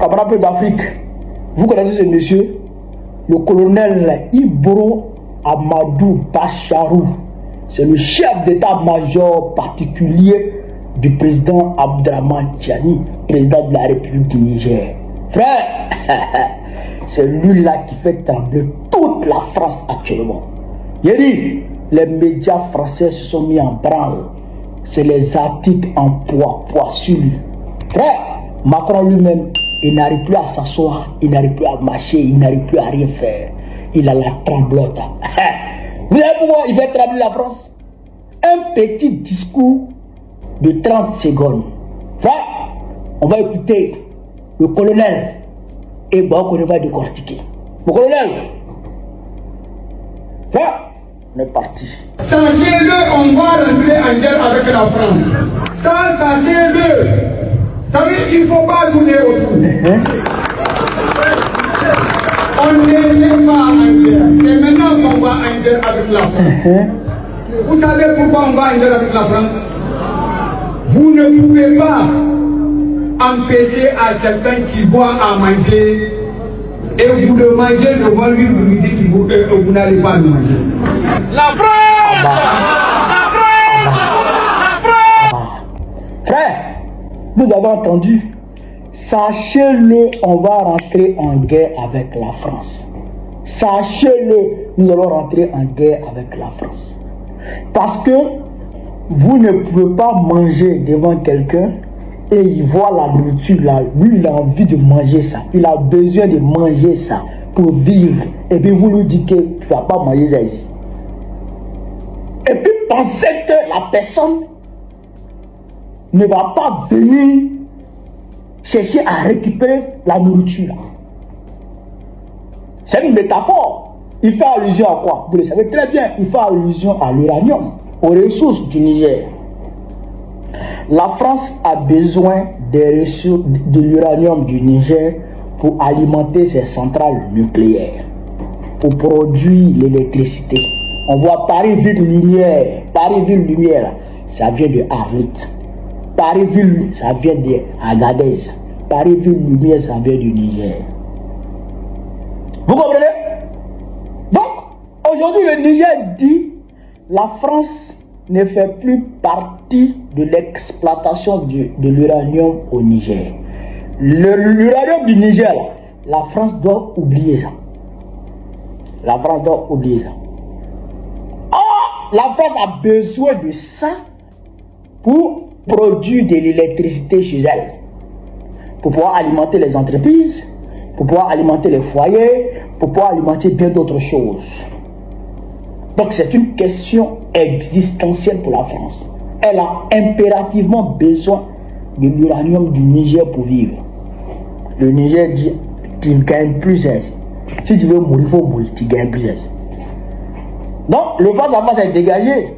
peu d'Afrique. Vous connaissez ce monsieur? Le colonel Ibro Amadou Bacharou. C'est le chef d'état-major particulier du président Abdraman Tiani, président de la République du Niger. Frère, c'est lui-là qui fait trembler toute la France actuellement. Il a dit, les médias français se sont mis en branle. C'est les articles en poids sur lui. Frère, Macron lui-même, il n'arrive plus à s'asseoir, il n'arrive plus à marcher, il n'arrive plus à rien faire. Il a la tremblote. Vous savez pourquoi il fait trembler la France? Un petit discours de 30 secondes. Frère, on va écouter le colonel et bon, on va décortiquer. Le colonel, frère, on est parti. Sachez-le, on va rentrer en guerre avec la France. Ça, sachez-le. Il ne faut pas tourner autour. On n'est même pas en guerre. C'est maintenant qu'on va en guerre avec la France. Vous savez pourquoi on va en guerre avec la France? Vous ne pouvez pas empêcher à quelqu'un qui boit à manger et vous le mangez devant lui, vous lui dites que vous n'allez pas le manger. La France! La France! La France! Frère, vous avez entendu? Sachez-le, on va rentrer en guerre avec la France. Sachez-le, nous allons rentrer en guerre avec la France. Parce que vous ne pouvez pas manger devant quelqu'un et il voit la nourriture là. Lui, il a envie de manger ça. Il a besoin de manger ça pour vivre. Et puis vous lui dites que tu ne vas pas manger ça ici. Et puis pensez que la personne ne va pas venir chercher à récupérer la nourriture. C'est une métaphore. Il fait allusion à quoi? Vous le savez très bien. Il fait allusion à l'uranium, aux ressources du Niger. La France a besoin des ressources de l'uranium du Niger pour alimenter ses centrales nucléaires, pour produire l'électricité. On voit Paris-Ville-Lumière. Paris-Ville-Lumière, ça vient de Arlit. Paris-Ville, ça vient de Agadez. Paris-Ville-Lumière, ça vient du Niger. Vous comprenez? Donc, aujourd'hui, le Niger dit la France ne fait plus partie de l'exploitation de l'uranium au Niger. L'uranium du Niger, la France doit oublier ça. La France doit oublier ça. Or, la France a besoin de ça pour produire de l'électricité chez elle, pour pouvoir alimenter les entreprises, pour pouvoir alimenter les foyers, pour pouvoir alimenter bien d'autres choses. Donc c'est une question existentielle pour la France. Elle a impérativement besoin de l'uranium du Niger pour vivre. Le Niger dit, tu gagnes plus. Si tu veux mourir, il faut mourir, tu gagnes plus. Donc le face à face est dégagé.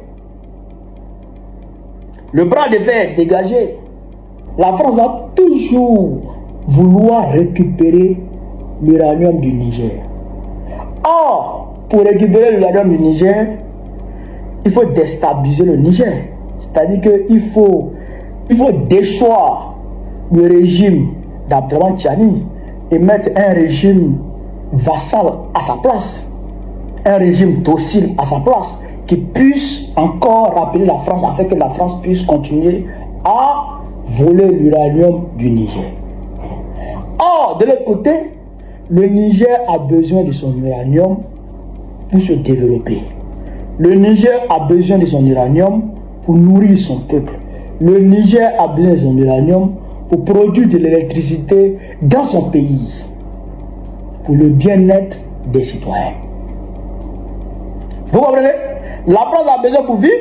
Le bras de fer est dégagé. La France va toujours vouloir récupérer l'uranium du Niger. Or, pour récupérer l'uranium du Niger, il faut déstabiliser le Niger. C'est-à-dire qu'il faut déchoir le régime d'Abdraman Tiani et mettre un régime vassal à sa place, un régime docile à sa place, qui puisse encore rappeler la France afin que la France puisse continuer à voler l'uranium du Niger. Or, de l'autre côté, le Niger a besoin de son uranium pour se développer. Le Niger a besoin de son uranium pour nourrir son peuple. Le Niger a besoin de son uranium pour produire de l'électricité dans son pays, pour le bien-être des citoyens. Vous comprenez? La France a besoin pour vivre,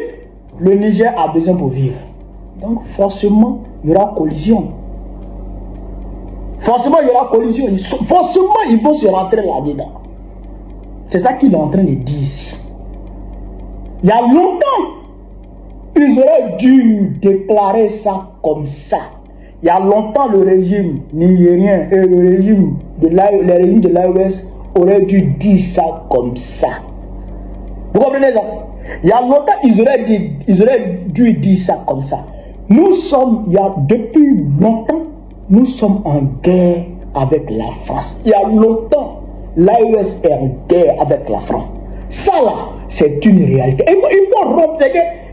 le Niger a besoin pour vivre. Donc forcément, il y aura collision. Forcément, il y aura collision. Forcément, ils vont se rentrer là-dedans. C'est ça qu'il est en train de dire ici. Il y a longtemps, ils auraient dû déclarer ça comme ça. Il y a longtemps, le régime nigérien et le régime de l'AES auraient dû dire ça comme ça. Vous comprenez ça? Il y a longtemps, ils auraient dû dire ça comme ça. Nous sommes, depuis longtemps, nous sommes en guerre avec la France. Il y a longtemps, l'AES est en guerre avec la France. Ça là, c'est une réalité. Il faut rompre,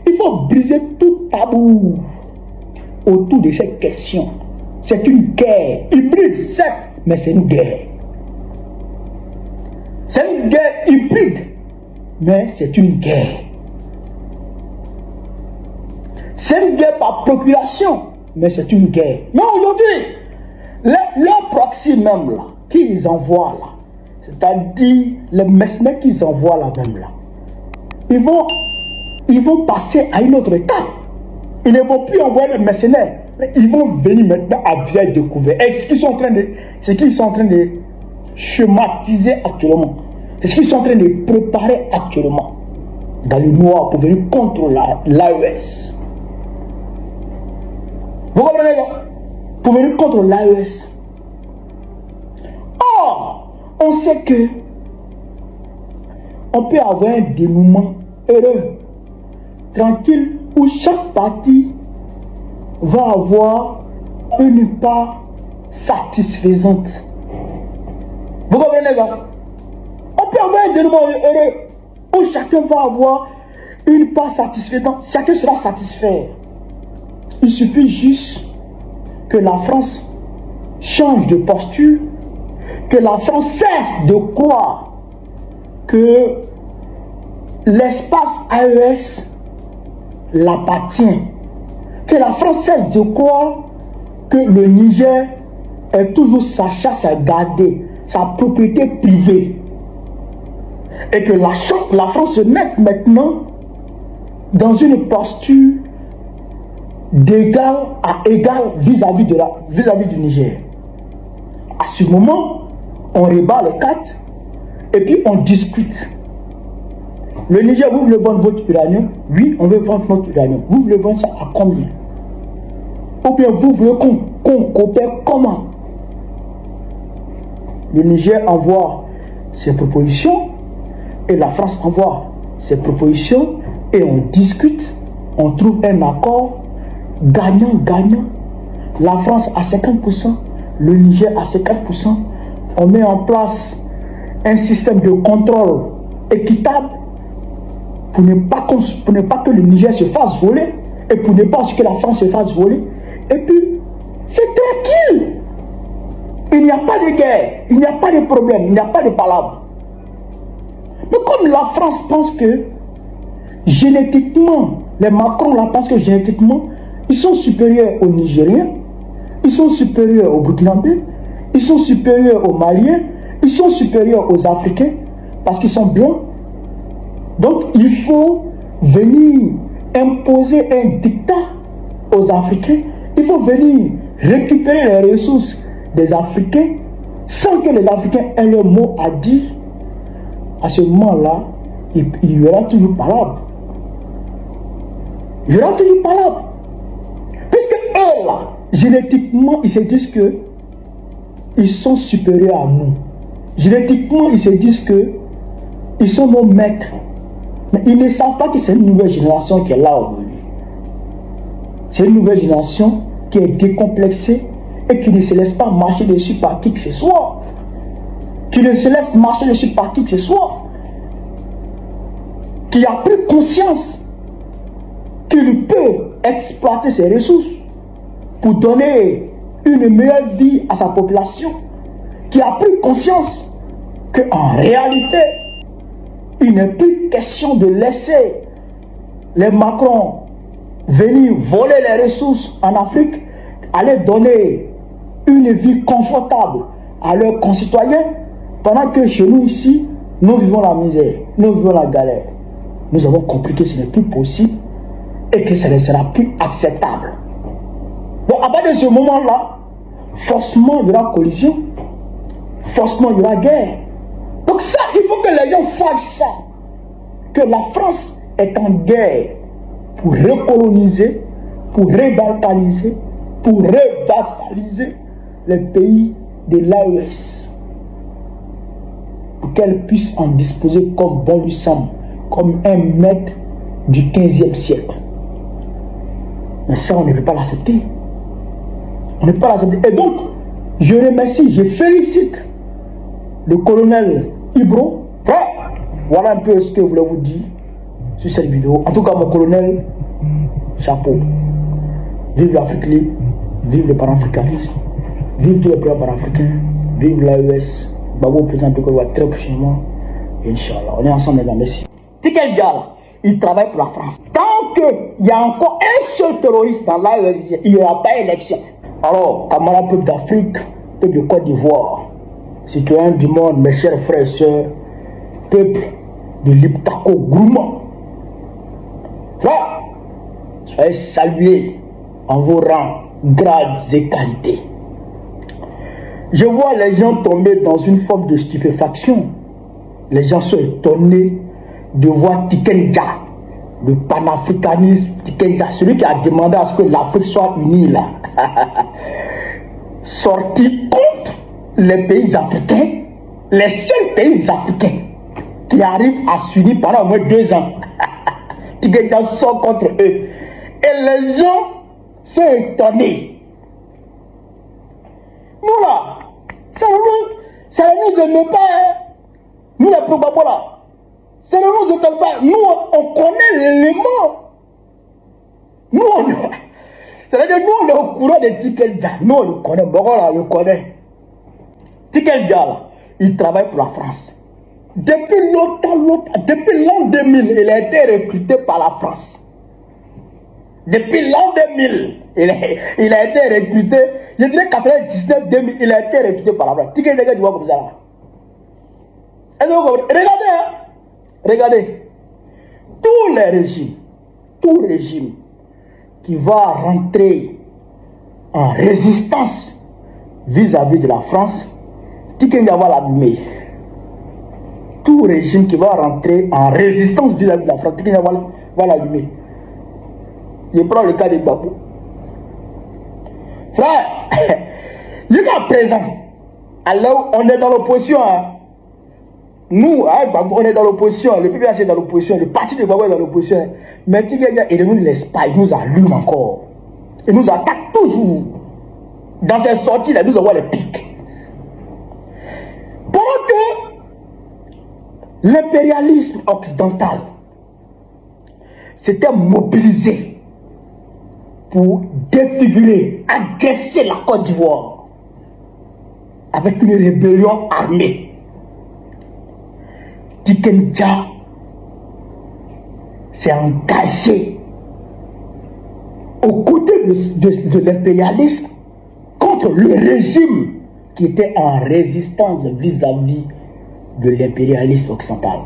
il faut briser tout tabou autour de cette question. C'est une guerre hybride, certes, mais c'est une guerre. C'est une guerre hybride, mais c'est une guerre. C'est une guerre par procuration, mais c'est une guerre. Mais aujourd'hui, leurs proxy même là, qu'ils envoient là, c'est-à-dire les mercenaires qu'ils envoient là même là, ils vont passer à une autre étape. Ils ne vont plus envoyer les mercenaires, mais ils vont venir maintenant à visage découvert. Et ce qu'ils sont en train de schématiser actuellement, c'est ce qu'ils sont en train de préparer actuellement dans le noir pour venir contre l'AES. Vous comprenez là? Pour venir contre l'AES. Or, on sait que on peut avoir un dénouement heureux, tranquille, où chaque parti va avoir une part satisfaisante. Vous comprenez là? On peut avoir un dénouement heureux, où chacun va avoir une part satisfaisante, chacun sera satisfait. Il suffit juste que la France change de posture, que la France cesse de croire que l'espace AES l'appartient, que la France cesse de croire que le Niger est toujours sa chasse à garder, sa propriété privée, et que la France se mette maintenant dans une posture d'égal à égal vis-à-vis du Niger. À ce moment, on rebat les cartes et puis on discute. Le Niger, vous voulez vendre votre uranium? Oui, on veut vendre notre uranium. Vous voulez vendre ça à combien? Ou bien vous voulez qu'on coopère comment? Le Niger envoie ses propositions et la France envoie ses propositions et on discute, on trouve un accord gagnant-gagnant. La France à 50%, le Niger à 50%. On met en place un système de contrôle équitable pour ne pas que le Niger se fasse voler et pour ne pas que la France se fasse voler. Et puis, c'est tranquille. Il n'y a pas de guerre, il n'y a pas de problème, il n'y a pas de palabre. Mais comme la France pense que génétiquement, les Macron là pensent que génétiquement, ils sont supérieurs aux Nigériens, ils sont supérieurs aux Burkinabés, ils sont supérieurs aux Maliens, ils sont supérieurs aux Africains parce qu'ils sont blancs. Donc il faut venir imposer un dictat aux Africains. Il faut venir récupérer les ressources des Africains sans que les Africains aient leur mot à dire. À ce moment-là, il y aura toujours palabre. Il y aura toujours palabre. Puisque eux, là, génétiquement, ils se disent que ils sont supérieurs à nous. Génétiquement, ils se disent que ils sont nos maîtres. Mais ils ne savent pas que c'est une nouvelle génération qui est là aujourd'hui. C'est une nouvelle génération qui est décomplexée et qui ne se laisse pas marcher dessus par qui que ce soit. Qui ne se laisse marcher dessus par qui que ce soit. Qui a pris conscience qu'il peut exploiter ses ressources pour donner une meilleure vie à sa population, qui a pris conscience qu'en réalité, il n'est plus question de laisser les Macron venir voler les ressources en Afrique, aller donner une vie confortable à leurs concitoyens, pendant que chez nous ici, nous vivons la misère, nous vivons la galère. Nous avons compris que ce n'est plus possible et que ça ne sera plus acceptable. Donc à partir de ce moment-là, forcément il y aura collision, forcément il y aura guerre. Donc ça, il faut que les gens sachent ça, que la France est en guerre pour recoloniser, pour rebalkaniser, pour revassaliser les pays de l'AES, pour qu'elle puisse en disposer comme bon lui semble, comme un maître du 15e siècle. Mais ça, on ne peut pas l'accepter. On ne peut pas l'accepter. Et donc, Je remercie, je félicite le colonel Ibro. Frère, voilà un peu ce que je voulais vous dire sur cette vidéo. En tout cas, mon colonel, chapeau. Vive l'Afrique libre, vive le panafricanisme, vive tous les pays panafricains, vive l'AES. Babo, président de Côte très prochainement. Inch'Allah, on est ensemble, mesdames, merci. C'est quel gars là? Il travaille pour la France. Tant qu'il y a encore un seul terroriste dans l'AES, il n'y aura pas d'élection. Alors, camarades peuple d'Afrique, peuple de Côte d'Ivoire, citoyens du monde, mes chers frères et sœurs, peuple de l'Iptako Gourmand, soyez salués en vos rangs, grades et qualités. Je vois les gens tomber dans une forme de stupéfaction. Les gens sont étonnés de voir Tikenja, le panafricanisme, Tikenja, celui qui a demandé à ce que l'Afrique soit unie là, sorti contre les pays africains, les seuls pays africains qui arrivent à s'unir pendant au moins 2 ans. Tikenja sort contre eux. Et les gens sont étonnés. Nous là, ça ne nous aime pas. Hein? Nous les probablement là. Ça ne nous étonne pas. Nous, on connaît l'élément. Nous, c'est-à-dire nous, on est au courant de Tikenja. Nous, on le connaît. Bon, on le connaît. Tikenja, là, il travaille pour la France. Depuis longtemps, depuis l'an 2000, il a été recruté par la France. Depuis l'an 2000, il a été recruté, je dirais 99-2000, il a été recruté par la France. Tikenja, tu vois comme ça là. Regardez, hein? Regardez, tous les régimes, tout régime qui va rentrer en résistance vis-à-vis de la France, Tikenja va l'allumer. Tout régime qui va rentrer en résistance vis-à-vis de la France, Tikenja va l'allumer. Je prends le cas de Gbagbo. Frère, jusqu'à présent, alors on est dans l'opposition, hein? Nous, on est dans l'opposition, le PPAC est dans l'opposition, le parti de Gbagbo est dans l'opposition. Mais Tikenja, il ne nous laisse pas, il nous allume encore. Il nous attaque toujours. Dans ses sorties, il nous envoie les pics. Pendant que l'impérialisme occidental s'était mobilisé pour défigurer, agresser la Côte d'Ivoire avec une rébellion armée, Tikenja s'est engagé aux côtés de l'impérialisme contre le régime qui était en résistance vis-à-vis de l'impérialisme occidental.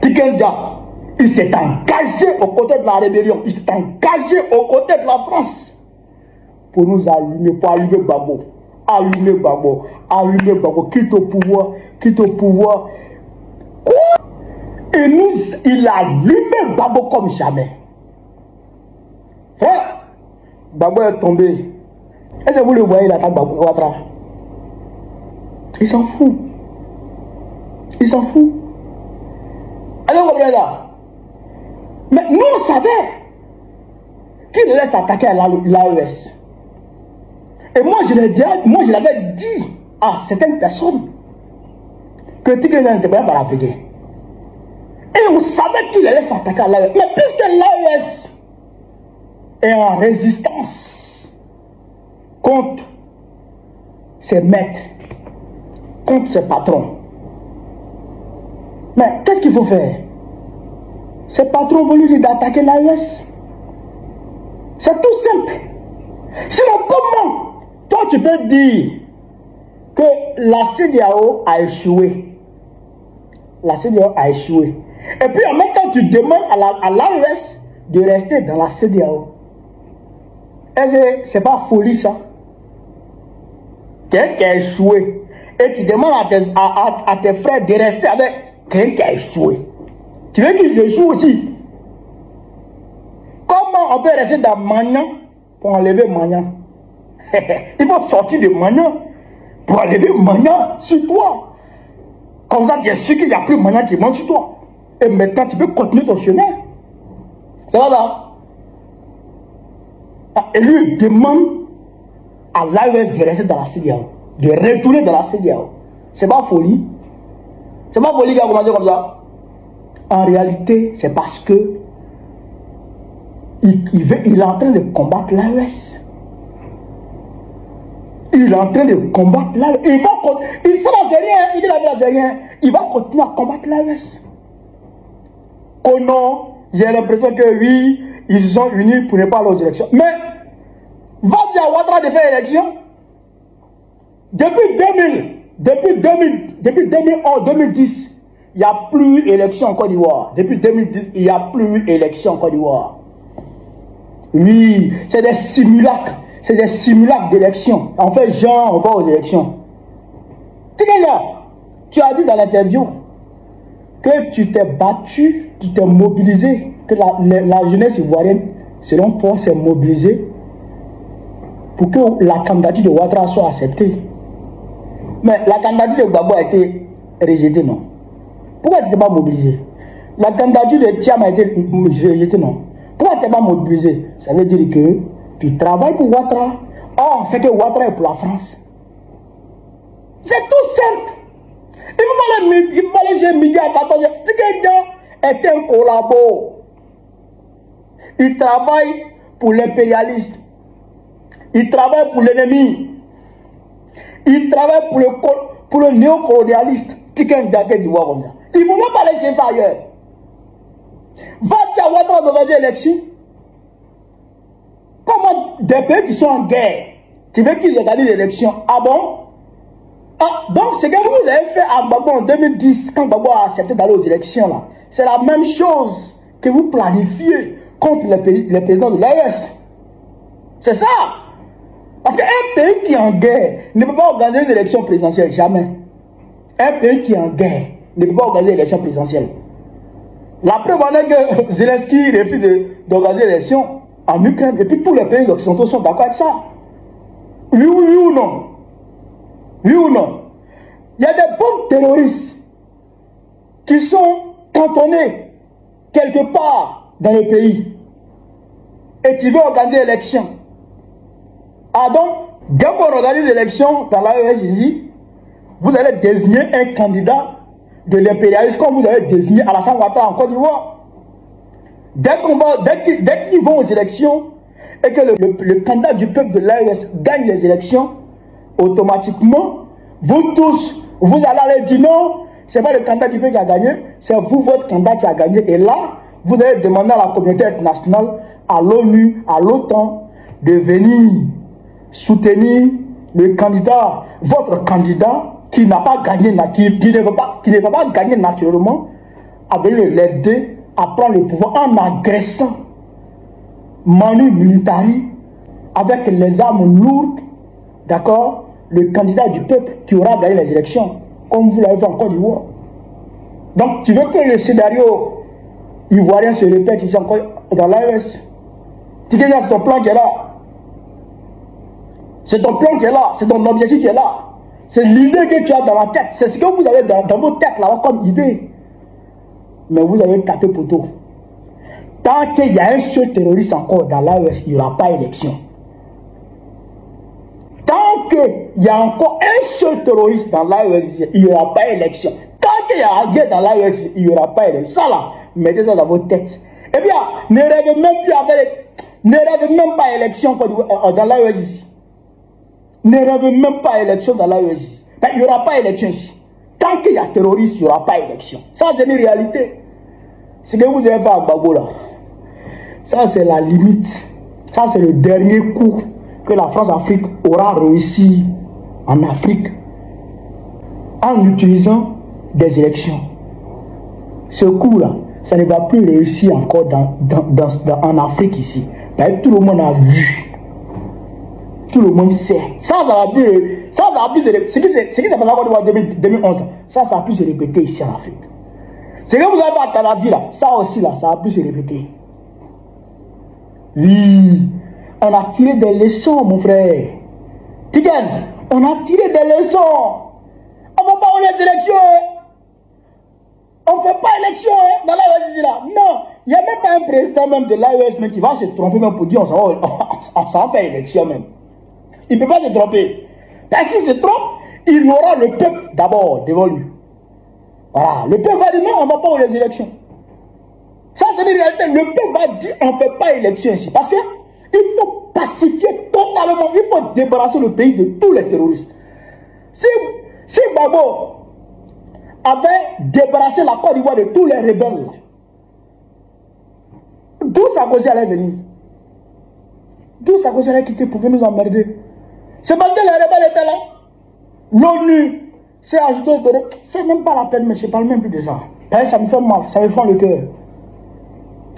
Tikenja, il s'est engagé aux côtés de la rébellion, il s'est engagé aux côtés de la France pour nous allumer, pour allumer Gbagbo. Allumer Gbagbo, quitte au pouvoir, Quoi? Et il a allumé Gbagbo comme jamais. Frère, Gbagbo est tombé. Est-ce que vous le voyez, il attaque Gbagbo Ouattara? Il s'en fout. Il s'en fout. Alors, vous là. Mais nous, on savait qu'il laisse attaquer à l'AES. Et moi, je l'avais dit à certaines personnes que Tikenja n'était pas africain. Et on savait qu'il allait s'attaquer à l'AES. Mais puisque l'AES est en résistance contre ses maîtres, contre ses patrons, mais qu'est-ce qu'il faut faire? Ses patrons vont lui dire d'attaquer l'AES. C'est tout simple. Sinon, comment toi tu peux dire que la CEDEAO a échoué? La CEDEAO a échoué. Et puis en même temps, tu demandes à l'AES de rester dans la CEDEAO. Est-ce que c'est pas folie ça? Quelqu'un qui a échoué. Et tu demandes à tes frères de rester avec quelqu'un qui a échoué. Tu veux qu'ils échouent aussi? Comment on peut rester dans Magnan pour enlever Magnan? Il faut sortir de Magnan pour enlever Magnan sur toi. Comme ça, tu es sûr qu'il n'y a plus Magnan qui monte sur toi. Et maintenant, tu peux continuer ton chemin. Ça va là? Et lui, il demande à l'AES de rester dans la CEDEAO, de retourner dans la CEDEAO. C'est pas folie. C'est pas folie qui a commencé comme ça. En réalité, c'est parce que il est en train de combattre l'AES. Il est en train de combattre l'AES. Il va continuer à combattre l'AES. Oh non, j'ai l'impression que oui, ils se sont unis pour ne pas aller aux élections. Mais, va dire à Ouattara de faire élection. Depuis 2010, il n'y a plus élection en Côte d'Ivoire. Depuis 2010, il n'y a plus élection en Côte d'Ivoire. Oui, c'est des simulacres. C'est des simulacres d'élection. En fait, genre, on va aux élections. Tu as dit dans l'interview que tu t'es battu, tu t'es mobilisé, que la jeunesse ivoirienne, selon toi, s'est mobilisée pour que la candidature de Ouattara soit acceptée. Mais la candidature de Gbagbo a été rejetée, non? Pourquoi tu n'es pas mobilisé? La candidature de Thiam a été rejetée, non? Pourquoi tu n'es pas mobilisé? Ça veut dire que tu travailles pour Ouattara. Or, c'est que Ouattara est pour la France. C'est tout simple. Il m'a laissé midi à 14h. Est un collabo. Il travaille pour l'impérialisme. Il travaille pour l'ennemi. Il travaille pour le néocolonialiste. Il ne faut même pas aller chercher ça ailleurs. Va dire à Ouattara d'organiser l'élection. Comment des pays qui sont en guerre, tu veux qu'ils organisent l'élection? Ah bon? Ah, donc ce que vous avez fait à Gbagbo en 2010, quand Gbagbo a accepté d'aller aux élections, là, c'est la même chose que vous planifiez contre les présidents de l'AES. C'est ça. Parce qu'un pays qui est en guerre ne peut pas organiser une élection présidentielle, jamais. Un pays qui est en guerre ne peut pas organiser une élection présidentielle. La preuve en est que Zelensky refuse d'organiser l'élection en Ukraine, et puis tous les pays occidentaux sont d'accord avec ça. Oui ou non? Oui ou non? Il y a des bombes terroristes qui sont cantonnés quelque part dans le pays. Et tu veux organiser l'élection. Ah donc, dès qu'on organise l'élection dans l'AES ici, vous allez désigner un candidat de l'impérialisme comme vous avez désigné Alassane Ouattara en Côte d'Ivoire. Dès qu'ils vont aux élections et que le candidat du peuple de l'AES gagne les élections, automatiquement, vous tous, vous allez dire non, ce n'est pas le candidat du peuple qui a gagné, c'est vous, votre candidat qui a gagné. Et là, vous allez demander à la communauté internationale, à l'ONU, à l'OTAN, de venir soutenir le candidat, votre candidat qui n'a pas gagné, qui ne va pas gagner naturellement, à venir l'aider à prendre le pouvoir en agressant Manu Militari avec les armes lourdes, d'accord, le candidat du peuple qui aura gagné les élections, comme vous l'avez fait en Côte d'Ivoire. Donc, tu veux que le scénario ivoirien se répète ici encore dans l'AES? Tu dis que c'est ton plan qui est là. C'est ton plan qui est là, c'est ton objectif qui est là. C'est l'idée que tu as dans la tête, c'est ce que vous avez dans vos têtes là comme idée. Mais vous avez tapé poteau. Tant qu'il y a un seul terroriste encore dans l'AES, il n'y aura pas élection. Tant qu'il y a encore un seul terroriste dans l'AES, il n'y aura pas élection. Tant qu'il y a rien dans l'AES, il n'y aura pas élection. Ça là, mettez ça dans votre tête. Eh bien, ne rêvez même plus avec, ne rêvez même pas élection dans l'AES ici. Ne rêvez même pas élection dans l'AES. Il n'y aura pas élection ici. Tant qu'il y a terroriste, il n'y aura pas élection. Ça, c'est une réalité. Ce que vous avez fait à Gbagbo là, ça, c'est la limite. Ça, c'est le dernier coup que la France-Afrique aura réussi en Afrique en utilisant des élections. Ce coup-là, ça ne va plus réussir encore en Afrique ici. Tout le monde a vu. Tout le monde sait. Ça va plus ce qui s'est passé en 2011, ça va plus se répéter ici en Afrique. Ce que vous avez fait à Talavi là, ça aussi là, ça va plus se répéter. Oui, on a tiré des leçons, mon frère. Tiken, on a tiré des leçons. On ne va pas aux élections. On ne fait pas élection dans l'AES là. Non, il n'y a même pas un président même de l'AES qui va se tromper même pour dire on s'en va faire élection même. Il ne peut pas se tromper. Et s'il se trompe, il aura le peuple d'abord devant lui. Voilà. Le peuple va dire non, on ne va pas aux élections. Ça, c'est une réalité. Le peuple va dire on ne fait pas élection ici. Parce que il faut pacifier totalement. Il faut débarrasser le pays de tous les terroristes. Si Gbagbo avait débarrassé la Côte d'Ivoire de tous les rebelles, d'où Sarkozy allait venir? D'où Sarkozy allait quitter pour venir nous emmerder? C'est parce que les rebelles étaient là. L'ONU s'est ajouté au terrorisme. C'est même pas la peine, mais je ne parle même plus de ça. Ça me fait mal, ça me fend le cœur.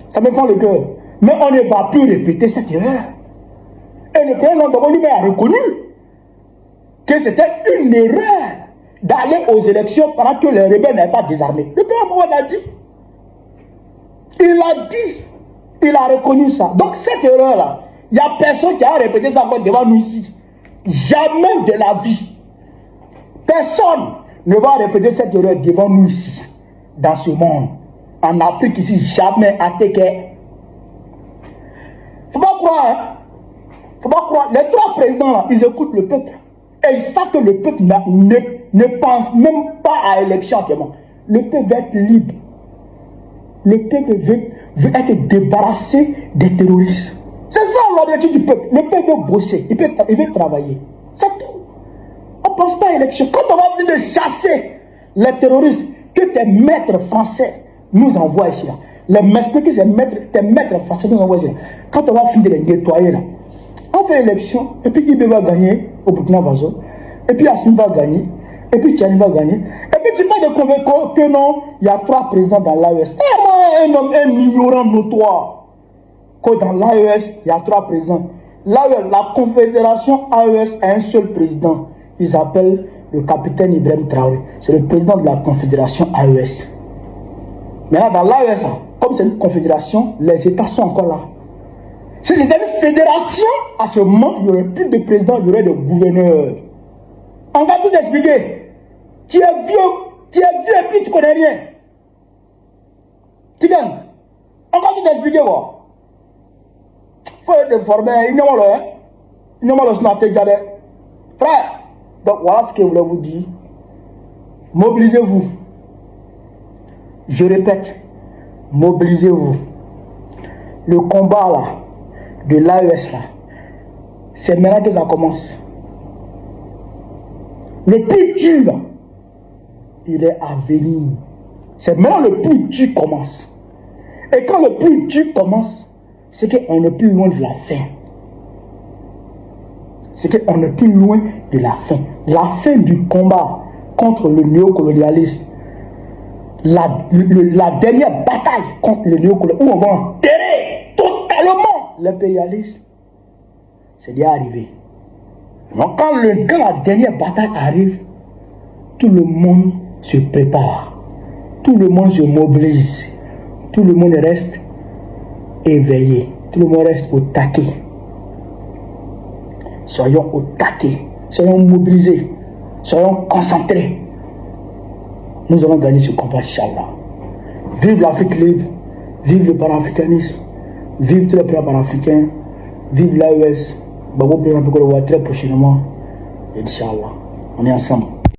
Ça me fend le cœur. Mais on ne va plus répéter cette erreur. Et le président de lui-même a reconnu que c'était une erreur d'aller aux élections pendant que les rebelles n'avaient pas désarmé. Le président l'a dit. Il l'a dit. Il a reconnu ça. Donc cette erreur-là, il n'y a personne qui a répété ça encore devant nous ici. Jamais de la vie. Personne ne va répéter cette erreur devant nous ici. Dans ce monde. En Afrique ici, jamais à Téké. Faut pas croire, hein. Faut pas croire. Les trois présidents là, ils écoutent le peuple. Et ils savent que le peuple ne pense même pas à l'élection actuellement. Le peuple veut être libre. Le peuple veut être débarrassé des terroristes. C'est ça l'objectif du peuple. Le peuple veut bosser, il veut travailler. C'est tout. On ne pense pas à l'élection. Quand on va venir chasser les terroristes que tes maîtres français nous envoient ici là. Les mercenaires que tes maîtres français nous envoient ici là. Quand on va finir de les nettoyer là, on fait l'élection, et puis Ibé va gagner au Burkina Faso, et puis Assimi va gagner, et puis Tchani va gagner, et puis tu vas de convaincre que non, il y a trois présidents dans l'AES. Et moi, un ignorant notoire, que dans l'AES, il y a trois présidents. L'AES, la confédération AES a un seul président. Ils appellent le capitaine Ibrahim Traoré. C'est le président de la confédération AES. Maintenant, dans l'AES, comme c'est une confédération, les États sont encore là. Si c'était une fédération, à ce moment, il n'y aurait plus de président, il y aurait de gouverneurs. On va tout expliquer. Tu es vieux et puis tu ne connais rien. Tu gagnes. On va tout expliquer. Il faut être formé. Il n'y a pas de frère. Donc voilà ce que je voulais vous dire. Mobilisez-vous. Je répète, mobilisez-vous. Le combat là, de l'AES là, c'est maintenant que ça commence. Le plus dur, il est à venir. C'est maintenant le plus dur commence. Et quand le plus dur commence, c'est qu'on est plus loin de la fin. C'est qu'on est plus loin de la fin. La fin du combat contre le néocolonialisme. La dernière bataille contre le néocolonialisme, où on va enterrer totalement l'impérialisme, c'est déjà arrivé. Donc quand la dernière bataille arrive, tout le monde se prépare. Tout le monde se mobilise. Tout le monde reste éveillé. Tout le monde reste au taquet. Soyons au taquet. Soyons mobilisés. Soyons concentrés. Nous allons gagner ce combat, Inch'Allah. Vive l'Afrique libre. Vive le panafricanisme. Vive tous les pays panafricains. Vive l'AES. Babo Président Pécole très prochainement. Inch'Allah. On est ensemble.